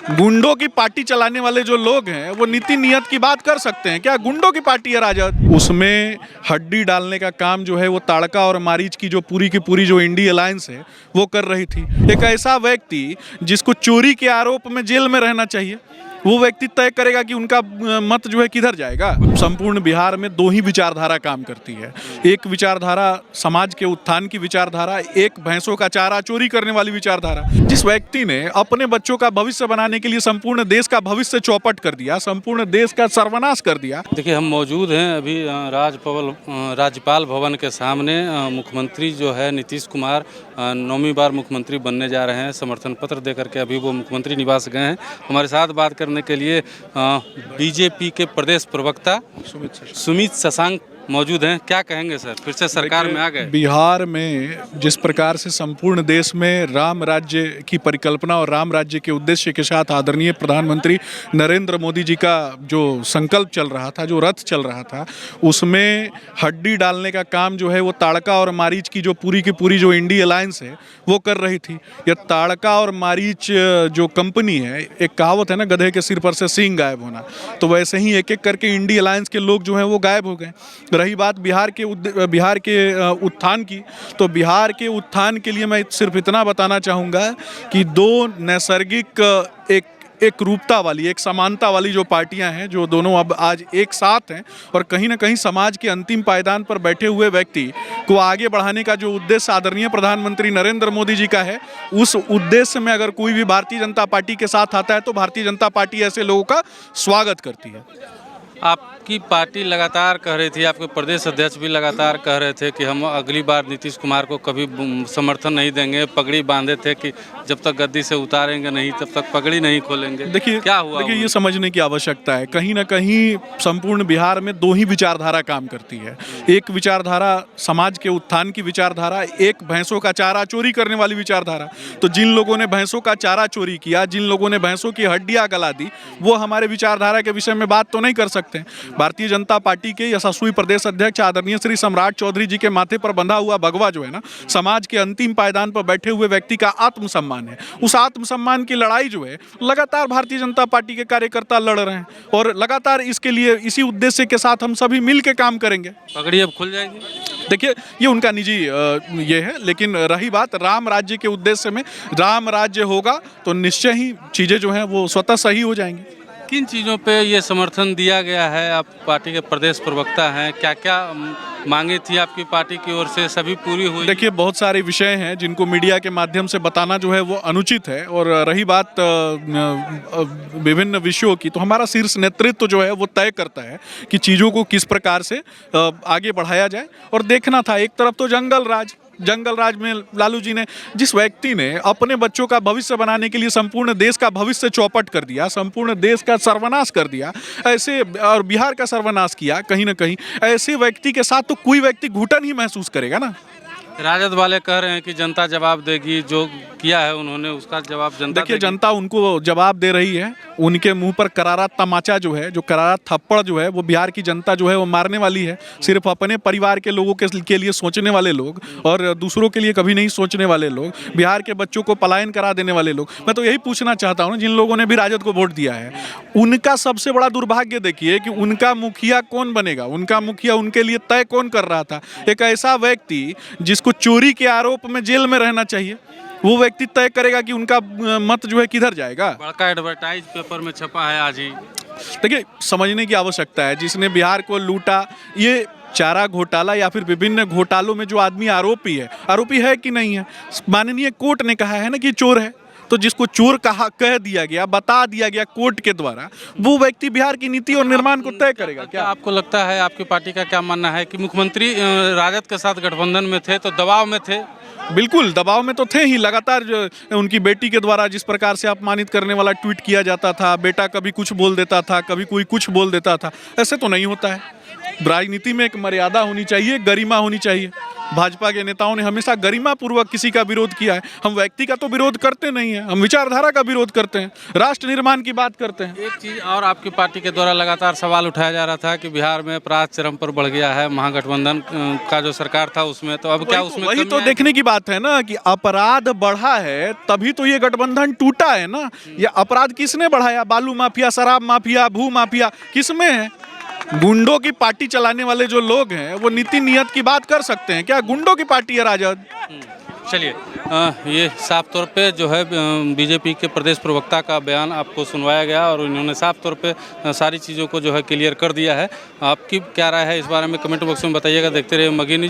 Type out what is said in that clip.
गुंडों की पार्टी चलाने वाले जो लोग हैं वो नीति नियत की बात कर सकते हैं क्या? गुंडों की पार्टी है राजद, उसमें हड्डी डालने का काम जो है वो ताड़का और मारीच की जो पूरी की पूरी जो इंडी अलायंस है वो कर रही थी। एक ऐसा व्यक्ति जिसको चोरी के आरोप में जेल में रहना चाहिए, वो व्यक्ति तय करेगा कि उनका मत जो है किधर जाएगा। संपूर्ण बिहार में दो ही विचारधारा काम करती है। एक विचारधारा समाज के उत्थान की विचारधारा, एक भैंसों का चारा चोरी करने वाली विचारधारा। जिस व्यक्ति ने अपने बच्चों का भविष्य बनाने के लिए संपूर्ण देश का भविष्य चौपट कर दिया, संपूर्ण देश का सर्वनाश कर दिया। देखिए, हम मौजूद हैं अभी राज्यपाल भवन के सामने। मुख्यमंत्री जो है नीतीश कुमार 9वीं बार मुख्यमंत्री बनने जा रहे हैं। समर्थन पत्र देकर के अभी वो मुख्यमंत्री निवास गए हैं। हमारे साथ बात करने के लिए बीजेपी के प्रदेश प्रवक्ता सुमित शशांक मौजूद हैं। क्या कहेंगे सर, फिर से सरकार में आ गए? बिहार में जिस प्रकार से संपूर्ण देश में राम राज्य की परिकल्पना और राम राज्य के उद्देश्य के साथ आदरणीय प्रधानमंत्री नरेंद्र मोदी जी का जो संकल्प चल रहा था, जो रथ चल रहा था, उसमें हड्डी डालने का काम जो है वो ताड़का और मारीच की जो पूरी की पूरी जो इंडी अलायंस है वो कर रही थी। यह ताड़का और मारीच जो कंपनी है, एक कहावत है ना, गधे के सिर पर से सींग गायब होना, तो वैसे ही एक एक करके इंडी अलायंस के लोग जो हैं वो गायब हो गए। रही बात बिहार के उत्थान की, तो बिहार के उत्थान के लिए मैं सिर्फ इतना बताना चाहूँगा कि दो नैसर्गिक एक रूपता वाली, एक समानता वाली जो पार्टियां हैं, जो दोनों अब आज एक साथ हैं और कहीं ना कहीं समाज के अंतिम पायदान पर बैठे हुए व्यक्ति को आगे बढ़ाने का जो उद्देश्य आदरणीय प्रधानमंत्री नरेंद्र मोदी जी का है, उस उद्देश्य में अगर कोई भी भारतीय जनता पार्टी के साथ आता है तो भारतीय जनता पार्टी ऐसे लोगों का स्वागत करती है। आपकी पार्टी लगातार कह रही थी, आपके प्रदेश अध्यक्ष भी लगातार कह रहे थे कि हम अगली बार नीतीश कुमार को कभी समर्थन नहीं देंगे। पगड़ी बांधे थे कि जब तक गद्दी से उतारेंगे नहीं तब तक पगड़ी नहीं खोलेंगे। देखिए क्या हुआ? देखिए, ये समझने की आवश्यकता है, कहीं ना कहीं संपूर्ण बिहार में दो ही विचारधारा काम करती है। एक विचारधारा समाज के उत्थान की विचारधारा, एक भैंसों का चारा चोरी करने वाली विचारधारा। तो जिन लोगों ने भैंसों का चारा चोरी किया, जिन लोगों ने भैंसों की हड्डियां गला दी, वो हमारे विचारधारा के विषय में बात तो नहीं कर सकते। भारतीय जनता पार्टी के यशस्वी प्रदेश अध्यक्ष आदरणीय श्री सम्राट चौधरी जी के माथे पर बंधा हुआ भगवा जो है ना, समाज के अंतिम पायदान पर बैठे हुए व्यक्ति का आत्मसम्मान है। उस आत्मसम्मान की लड़ाई जो है लगातार भारतीय जनता पार्टी के कार्यकर्ता लड़ रहे हैं और लगातार इसके लिए, इसी उद्देश्य के साथ हम सभी मिल के काम करेंगे। पगड़ी अब खुल जाएगी? देखिए, ये उनका निजी ये है, लेकिन रही बात राम राज्य के उद्देश्य में, राम राज्य होगा तो निश्चय ही चीज़ें जो हैं वो स्वतः सही हो जाएंगी। किन चीज़ों पे ये समर्थन दिया गया है? आप पार्टी के प्रदेश प्रवक्ता हैं, क्या क्या मांगे थी आपकी पार्टी की ओर से, सभी पूरी हुई? देखिए, बहुत सारे विषय हैं जिनको मीडिया के माध्यम से बताना जो है वो अनुचित है। और रही बात विभिन्न विषयों की, तो हमारा शीर्ष नेतृत्व जो है वो तय करता है कि चीज़ों को किस प्रकार से आगे बढ़ाया जाए। और देखना था, एक तरफ तो जंगल राज में लालू जी ने, जिस व्यक्ति ने अपने बच्चों का भविष्य बनाने के लिए संपूर्ण देश का भविष्य चौपट कर दिया, संपूर्ण देश का सर्वनाश कर दिया, ऐसे और बिहार का सर्वनाश किया, कहीं ना कहीं ऐसे व्यक्ति के साथ तो कोई व्यक्ति घुटन ही महसूस करेगा ना। राजद वाले कह रहे हैं कि जनता जवाब देगी, जो किया है उन्होंने उसका जवाब जनता देखिए, जनता उनको जवाब दे रही है। उनके मुंह पर करारा तमाचा जो है, जो करारा थप्पड़ जो है, वो बिहार की जनता जो है वो मारने वाली है। सिर्फ अपने परिवार के लोगों के लिए सोचने वाले लोग और दूसरों के लिए कभी नहीं सोचने वाले लोग, बिहार के बच्चों को पलायन करा देने वाले लोग। मैं तो यही पूछना चाहता हूँ, जिन लोगों ने भी राजद को वोट दिया है, उनका सबसे बड़ा दुर्भाग्य देखिए कि उनका मुखिया कौन बनेगा, उनका मुखिया उनके लिए तय कौन कर रहा था। एक ऐसा व्यक्ति जिसको चोरी के आरोप में जेल में रहना चाहिए, वो व्यक्ति तय करेगा कि उनका मत जो है किधर जाएगा। बड़का एडवर्टाइज पेपर में छपा है आज ही। देखिए, समझने की आवश्यकता है, जिसने बिहार को लूटा, ये चारा घोटाला या फिर विभिन्न घोटालों में जो आदमी आरोपी है कि नहीं है, माननीय कोर्ट ने कहा है ना कि चोर है, तो जिसको चोर कह दिया गया, बता दिया गया कोर्ट के द्वारा, वो व्यक्ति बिहार की नीति और निर्माण को तय करेगा। क्या आपको लगता है, आपकी पार्टी का क्या मानना है कि मुख्यमंत्री राजद के साथ गठबंधन में थे तो दबाव में थे? बिल्कुल दबाव में तो थे ही। लगातार जो उनकी बेटी के द्वारा जिस प्रकार से अपमानित करने वाला ट्वीट किया जाता था, बेटा कभी कुछ बोल देता था, कभी कोई कुछ बोल देता था, ऐसे तो नहीं होता है। राजनीति में एक मर्यादा होनी चाहिए, गरिमा होनी चाहिए। भाजपा के नेताओं ने हमेशा गरिमापूर्वक किसी का विरोध किया है। हम व्यक्ति का तो विरोध करते नहीं है, हम विचारधारा का विरोध करते हैं, राष्ट्र निर्माण की बात करते हैं। एक चीज़ और आपकी पार्टी के द्वारा लगातार सवाल उठाया जा रहा था कि बिहार में अपराध चरम पर बढ़ गया है, महागठबंधन का जो सरकार था उसमें, तो अब क्या उसमें वही कमी तो आई? देखने की बात है ना कि अपराध बढ़ा है तभी तो ये गठबंधन टूटा है ना। ये अपराध किसने बढ़ाया? बालू माफिया, शराब माफिया, भू माफिया, किसमें है? गुंडों की पार्टी चलाने वाले जो लोग हैं वो नीति नियत की बात कर सकते हैं क्या? गुंडों की पार्टी है राजद। चलिए, ये साफ तौर पे जो है बीजेपी के प्रदेश प्रवक्ता का बयान आपको सुनवाया गया और उन्होंने साफ तौर पे सारी चीज़ों को जो है क्लियर कर दिया है। आपकी क्या राय है इस बारे में कमेंट बॉक्स में बताइएगा। देखते रहिए मगही न्यूज़।